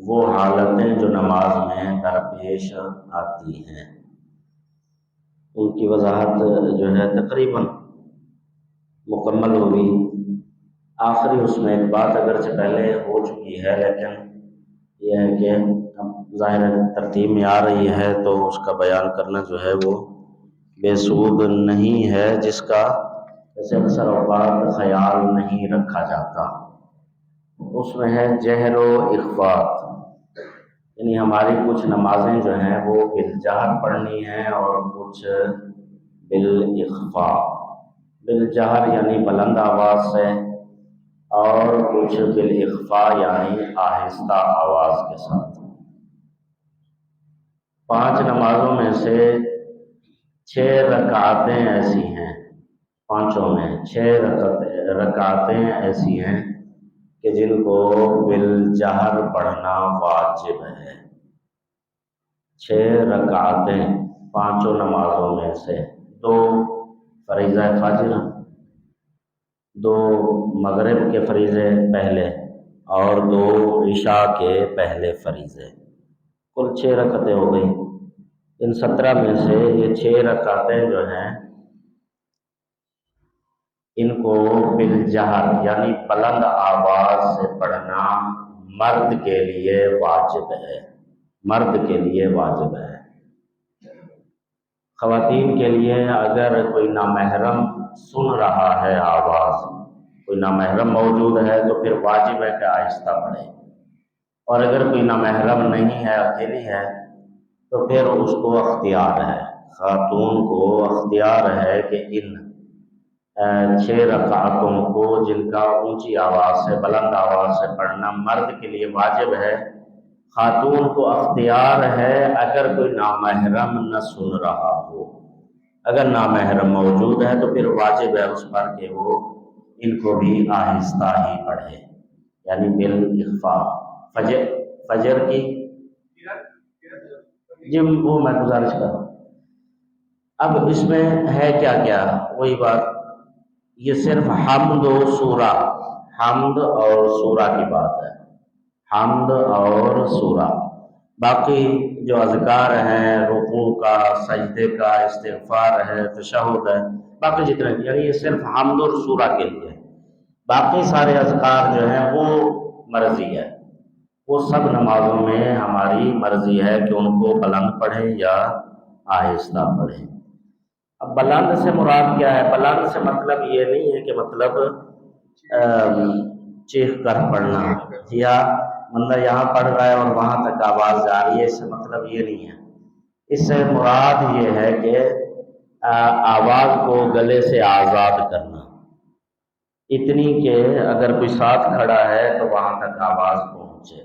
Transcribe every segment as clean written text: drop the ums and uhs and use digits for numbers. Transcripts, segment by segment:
وہ حالتیں جو نماز میں درپیش آتی ہیں، ان کی وضاحت جو ہے تقریباً مکمل ہوگی۔ آخری اس میں ایک بات اگرچہ پہلے ہو چکی ہے، لیکن یہ ہے کہ اب ظاہر ترتیب میں آ رہی ہے تو اس کا بیان کرنا جو ہے وہ بے سود نہیں ہے، جس کا جیسے اکثر اوقات خیال نہیں رکھا جاتا۔ اس میں ہے جہر و اخفاء، یعنی ہماری کچھ نمازیں جو ہیں وہ بالجہر پڑھنی ہیں اور کچھ بالاخفاء۔ بالجہر یعنی بلند آواز سے، اور کچھ بالاخفاء یعنی آہستہ آواز کے ساتھ۔ 5 نمازوں میں سے 6 رکعتیں ایسی ہیں، 5 میں 6 رکعتیں ایسی ہیں کہ جن کو بالجہر پڑھنا واجب ہے۔ 6 رکعتیں 5 نمازوں میں سے، 2 فریضہ فجر، 2 مغرب کے فریضے پہلے، اور 2 عشاء کے پہلے فریضے، کل 6 رکعتیں ہو گئی۔ ان 17 میں سے یہ 6 رکعتیں جو ہیں ان کو بالجہر یعنی بلند آواز سے پڑھنا مرد کے لیے واجب ہے، مرد کے لیے واجب ہے۔ خواتین کے لیے اگر کوئی نامحرم سن رہا ہے آواز، کوئی نامحرم موجود ہے تو پھر واجب ہے کہ آہستہ پڑھے، اور اگر کوئی نامحرم نہیں ہے، اکیلی ہے، تو پھر اس کو اختیار ہے، خاتون کو اختیار ہے کہ ان 6 رکعتوں کو جن کا اونچی آواز سے بلند آواز سے پڑھنا مرد کے لیے واجب ہے، خاتون کو اختیار ہے اگر کوئی نامحرم نہ سن رہا ہو۔ اگر نامحرم موجود ہے تو پھر واجب ہے اس پر کہ وہ ان کو بھی آہستہ ہی پڑھے، یعنی بالاخفاء۔ فجر کی جی وہ میں گزارش کر رہا ہوں۔ اب اس میں ہے کیا کیا، وہی بات، یہ صرف حمد و سورہ، حمد اور سورہ کی بات ہے، حمد اور سورہ۔ باقی جو اذکار ہیں، رکوع کا، سجدے کا، استغفار ہے، تشہد ہے، باقی جتنے، یعنی یہ صرف حمد اور سورہ کے لیے۔ باقی سارے اذکار جو ہیں وہ مرضی ہے، وہ سب نمازوں میں ہماری مرضی ہے کہ ان کو بلند پڑھیں یا آہستہ پڑھیں۔ اب بلند سے مراد کیا ہے؟ بلند سے مطلب یہ نہیں ہے کہ مطلب چیخ کر پڑھنا، یا بندہ یہاں پڑھ رہا ہے اور وہاں تک آواز جا رہی ہے، اس سے مطلب یہ نہیں ہے۔ اس سے مراد یہ ہے کہ آواز کو گلے سے آزاد کرنا، اتنی کہ اگر کوئی ساتھ کھڑا ہے تو وہاں تک آواز پہنچے۔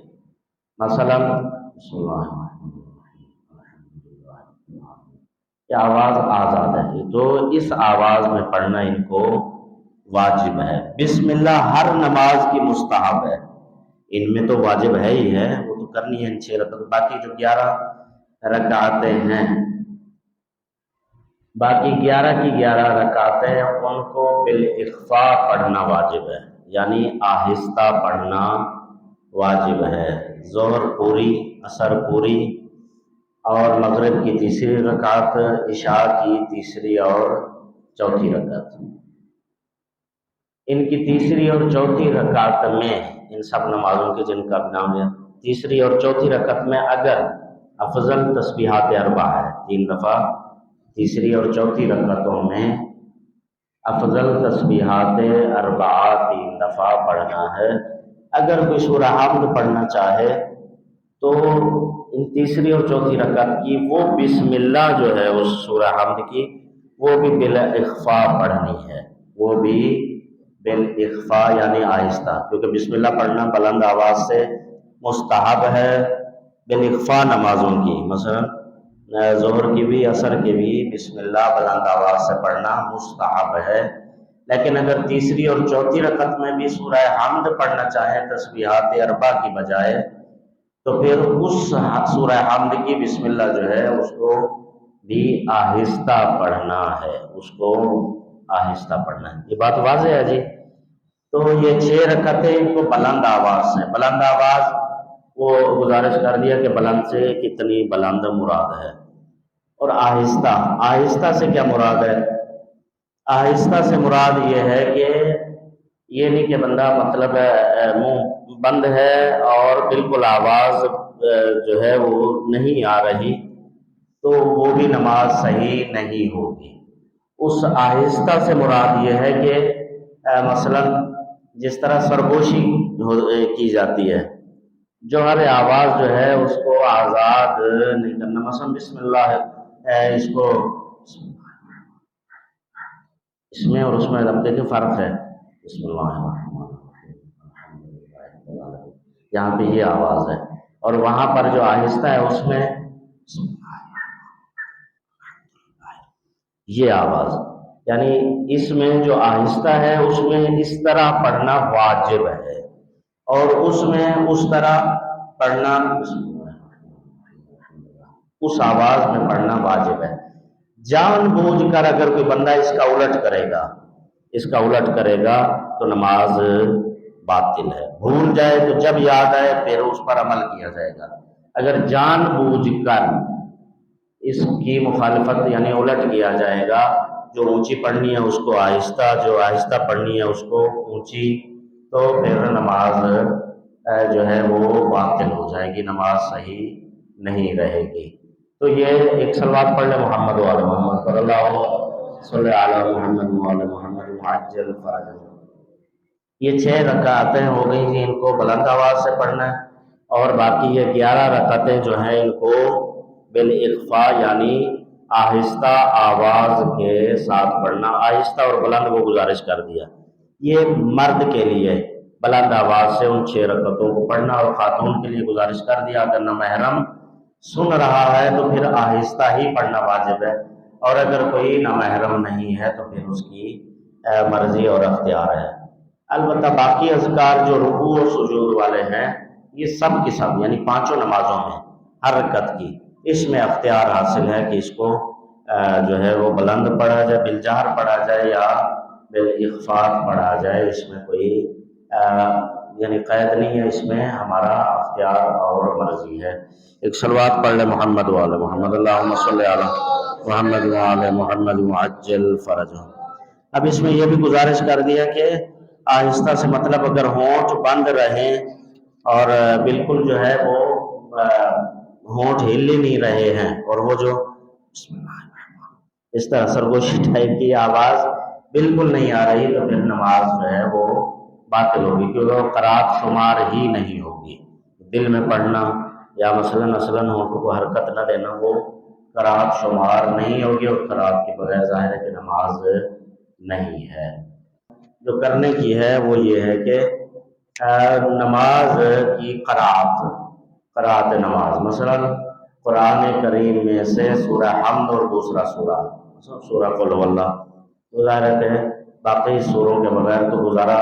مثلا بسم اللہ الرحمن الرحیم، یہ آواز آزاد ہے، تو اس آواز میں پڑھنا ان کو واجب ہے۔ بسم اللہ ہر نماز کی مستحب ہے، ان میں تو واجب ہے ہی ہے، وہ تو کرنی ہے ان 6 رکعت۔ باقی جو 11 رکعتیں ہیں، باقی 11 کی 11 رکعتیں ان کو بالاخفاء پڑھنا واجب ہے، یعنی آہستہ پڑھنا واجب ہے۔ ظہر پوری، عصر پوری، اور مغرب کی تیسری رکعت، عشاء کی تیسری اور چوتھی رکعت۔ ان کی تیسری اور چوتھی رکعت میں، ان سب نمازوں کے جن کا نام ہے، تیسری اور چوتھی رکعت میں اگر افضل تسبیحات 4 ہے، 3 دفعہ تیسری اور چوتھی رکعتوں میں افضل تسبیحات 4 3 دفعہ پڑھنا ہے۔ اگر کوئی سورہ حمد پڑھنا چاہے تو ان تیسری اور چوتھی رکعت کی وہ بسم اللہ جو ہے اس سورہ حمد کی، وہ بھی بالاخفاء پڑھنی ہے، وہ بھی بالاخفاء یعنی آہستہ، کیونکہ بسم اللہ پڑھنا بلند آواز سے مستحب ہے بالاخفاء نمازوں کی، مثلا ظہر کی بھی، عصر کی بھی بسم اللہ بلند آواز سے پڑھنا مستحب ہے۔ لیکن اگر تیسری اور چوتھی رکعت میں بھی سورہ حمد پڑھنا چاہیں تسبیحات 4 کی بجائے، تو پھر اس سورہ حمد کی بسم اللہ جو ہے اس کو بھی آہستہ پڑھنا ہے، اس کو آہستہ پڑھنا ہے۔ یہ بات واضح ہے جی؟ تو یہ 6 رکعتیں ان کو بلند آواز سے، بلند آواز وہ گزارش کر دیا کہ بلند سے کتنی بلند مراد ہے، اور آہستہ، آہستہ سے کیا مراد ہے؟ آہستہ سے مراد یہ ہے کہ یہ نہیں کہ بندہ مطلب منہ بند ہے اور بالکل آواز جو ہے وہ نہیں آ رہی، تو وہ بھی نماز صحیح نہیں ہوگی۔ اس آہستہ سے مراد یہ ہے کہ مثلا جس طرح سرگوشی کی جاتی ہے، جو ہر آواز جو ہے اس کو آزاد نہیں کرنا، مثلا بسم اللہ اس کو اس میں اور اس میں اب دیکھیں فرق ہے، بسم اللہ الرحمن الرحیم، یہاں پہ یہ آواز ہے، اور وہاں پر جو آہستہ ہے اس میں یہ آواز، یعنی اس میں جو آہستہ ہے اس میں اس طرح پڑھنا واجب ہے، اور اس میں اس طرح پڑھنا اس آواز میں پڑھنا واجب ہے۔ جان بوجھ کر اگر کوئی بندہ اس کا الٹ کرے گا، اس کا الٹ کرے گا تو نماز باطل ہے۔ بھول جائے تو جب یاد آئے پھر اس پر عمل کیا جائے گا۔ اگر جان بوجھ کر اس کی مخالفت یعنی الٹ کیا جائے گا، جو اونچی پڑھنی ہے اس کو آہستہ، جو آہستہ پڑھنی ہے اس کو اونچی، تو پھر نماز جو ہے وہ باطل ہو جائے گی، نماز صحیح نہیں رہے گی۔ تو یہ ایک سلوات پڑھ لیں محمد وعلی محمد صلی اللہ صلی علی محمد وعلی محمد وعجل فرجہ۔ یہ 6 رکعتیں ہو گئی جی، ان کو بلند آواز سے پڑھنا ہے، اور باقی یہ 11 رکعتیں جو ہیں ان کو بالاخفاء یعنی آہستہ آواز کے ساتھ پڑھنا، آہستہ اور بلند وہ گزارش کر دیا۔ یہ مرد کے لیے بلند آواز سے ان 6 رکعتوں کو پڑھنا، اور خاتون کے لیے گزارش کر دیا اگر نہ محرم سن رہا ہے تو پھر آہستہ ہی پڑھنا واجب ہے، اور اگر کوئی نامحرم نہیں ہے تو پھر اس کی مرضی اور اختیار ہے۔ البتہ باقی اذکار جو رکوع اور سجود والے ہیں، یہ سب کی سب یعنی 5 نمازوں میں ہر رکعت کی، اس میں اختیار حاصل ہے کہ اس کو جو ہے وہ بلند پڑھا جائے، بالجہر پڑھا جائے یا بالاخفاء پڑھا جائے، اس میں کوئی یعنی قید نہیں ہے، اس میں ہمارا اختیار اور مرضی ہے۔ ایک صلوات پڑھ لے محمد وعلی محمد، اللہم صلی علی محمد وعلی محمد وعجل فرجہ۔ اب اس میں یہ بھی گزارش کر دیا کہ آہستہ سے مطلب اگر ہونٹ بند رہیں اور بالکل جو ہے وہ ہونٹ ہل ہی نہیں رہے ہیں، اور وہ جو اس طرح سرگوشی ٹائپ کی آواز بالکل نہیں آ رہی، تو پھر نماز جو ہے وہ باطل ہوگی، کیونکہ وہ قرات شمار ہی نہیں ہوگی۔ دل میں پڑھنا یا مثلاً ہونٹوں کو حرکت نہ دینا وہ قرات شمار نہیں ہوگی، اور قرات کے بغیر ظاہر ہے کہ نماز نہیں ہے۔ جو کرنے کی ہے وہ یہ ہے کہ نماز کی قرات نماز، مثلا قرآن کریم میں سے سورہ حمد اور دوسرا سورہ قل هو اللہ، ظاہر ہے کہ باقی سوروں کے بغیر تو گزارا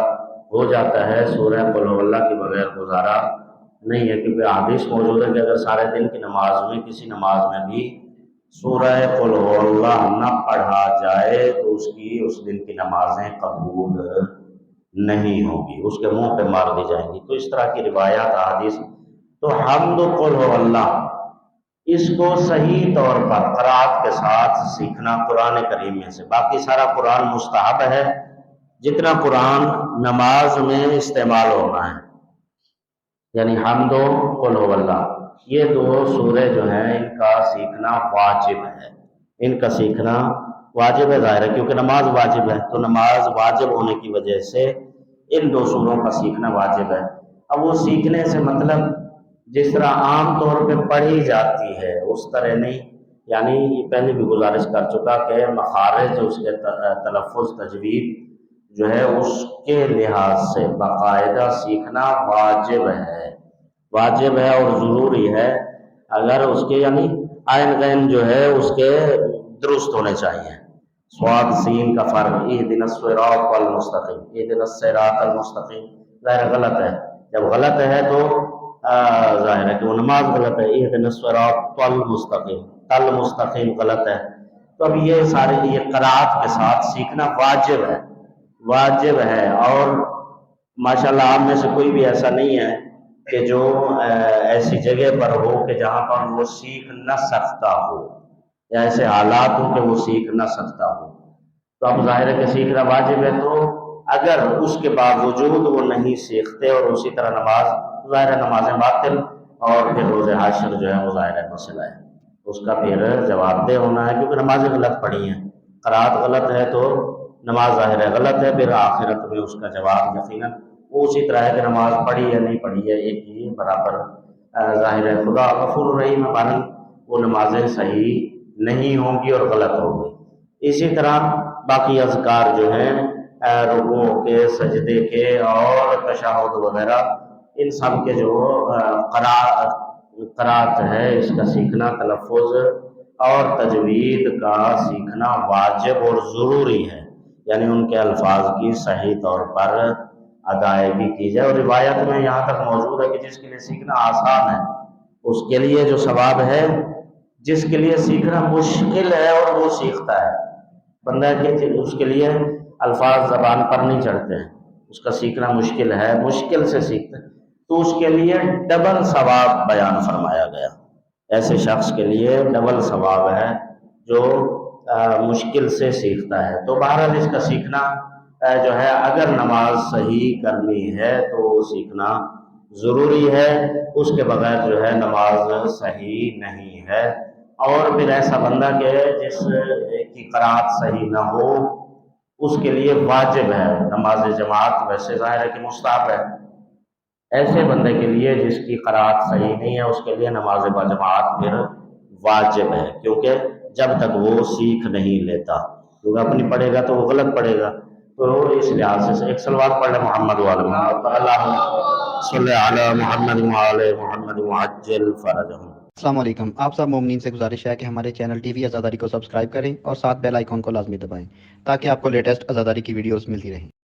ہو جاتا ہے، سورہ قل هو اللہ کے بغیر گزارا نہیں ہے، کیونکہ حدیث موجود ہے کہ اگر سارے دن کی نماز میں کسی نماز میں بھی سورہ قل هو اللہ نہ پڑھا جائے تو اس دن کی نمازیں قبول نہیں ہوگی، اس کے منہ پہ مار دی جائیں گی۔ تو اس طرح کی روایات احادیث، تو حمد قل هو اللہ اس کو صحیح طور پر قرات کے ساتھ سیکھنا قرآن کریم میں سے، باقی سارا قرآن مستحب ہے، جتنا قرآن نماز میں استعمال ہونا ہے، یعنی حمد و قل هو اللہ، یہ 2 سورے جو ہیں ان کا سیکھنا واجب ہے، ان کا سیکھنا واجب ہے، ظاہر ہے کیونکہ نماز واجب ہے، تو نماز واجب ہونے کی وجہ سے ان 2 سوروں کا سیکھنا واجب ہے۔ اب وہ سیکھنے سے مطلب جس طرح عام طور پہ پڑھی جاتی ہے اس طرح نہیں، یعنی یہ پہلے بھی گزارش کر چکا کہ مخارج اس کے تلفظ تجوید جو ہے اس کے لحاظ سے باقاعدہ سیکھنا واجب ہے اور ضروری ہے، اگر اس کے یعنی عین غین جو ہے اس کے درست ہونے چاہیے، صاد سین کا فرق، اہدنا الصراط المستقیم، اہدنا الصراط المستقیم، ظاہر غلط ہے، جب غلط ہے تو ظاہر ہے کہ وہ نماز غلط ہے، اہدنا الصراط المستقیم، المستقیم غلط ہے۔ تو اب یہ سارے یہ قرات کے ساتھ سیکھنا واجب ہے، اور ماشاءاللہ آپ میں سے کوئی بھی ایسا نہیں ہے کہ جو ایسی جگہ پر ہو کہ جہاں پر وہ سیکھ نہ سکتا ہو، یا ایسے حالات ہوں کہ وہ سیکھ نہ سکتا ہو، تو اب ظاہر ہے کہ سیکھنا واجب ہے، تو اگر اس کے باوجود وہ نہیں سیکھتے اور اسی طرح نماز، ظاہر ہے نمازیں باطل، اور پھر روز حشر جو ہے وہ ظاہر ہے مسئلہ ہے، اس کا پھر جواب دہ ہونا ہے، کیونکہ نمازیں غلط پڑھی ہیں، قرات غلط ہے تو نماز ظاہر ہے غلط ہے، پھر آخرت میں اس کا جواب یقیناً وہ اسی طرح ہے کہ نماز پڑھی یا نہیں پڑھی ہے، ایک ہی برابر ظاہر ہے خدا غفور الرحیم ہے، وہ نمازیں صحیح نہیں ہوں گی اور غلط ہوں گی۔ اسی طرح باقی اذکار جو ہیں رکوع کے، سجدے کے اور تشہد وغیرہ، ان سب کے جو قرات ہے اس کا سیکھنا، تلفظ اور تجوید کا سیکھنا واجب اور ضروری ہے، یعنی ان کے الفاظ کی صحیح طور پر ادائیگی کی جائے، اور روایت میں یہاں تک موجود ہے کہ جس کے لیے سیکھنا آسان ہے اس کے لیے جو ثواب ہے، جس کے لیے سیکھنا مشکل ہے اور وہ سیکھتا ہے، بندہ کہ اس کے لیے الفاظ زبان پر نہیں چڑھتے ہیں، اس کا سیکھنا مشکل ہے، مشکل سے سیکھتا ہے، تو اس کے لیے ڈبل ثواب بیان فرمایا گیا، ایسے شخص کے لیے ڈبل ثواب ہے جو مشکل سے سیکھتا ہے۔ تو بہرحال اس کا سیکھنا جو ہے، اگر نماز صحیح کرنی ہے تو وہ سیکھنا ضروری ہے، اس کے بغیر جو ہے نماز صحیح نہیں ہے۔ اور پھر ایسا بندہ کہ جس کی قرات صحیح نہ ہو، اس کے لیے واجب ہے نماز جماعت، ویسے ظاہر ہے کہ مستحب ہے، ایسے بندے کے لیے جس کی قرات صحیح نہیں ہے اس کے لیے نماز باجماعت پھر واجب ہے، کیونکہ جب تک وہ سیکھ نہیں لیتا، کیونکہ اپنی پڑھے گا تو وہ غلط پڑھے گا، تو اس لحاظ سے ایک صلوات پڑھ لیں محمد وعلی محمد، اللہم صلی علی محمد وعلی محمد وعجل فرجہم۔ السلام علیکم، آپ سب مومنین سے گزارش ہے کہ ہمارے چینل ٹی وی آزاداری کو سبسکرائب کریں اور ساتھ بیل آئیکن کو لازمی دبائیں تاکہ آپ کو لیٹسٹ آزاداری کی ویڈیوز ملتی رہیں۔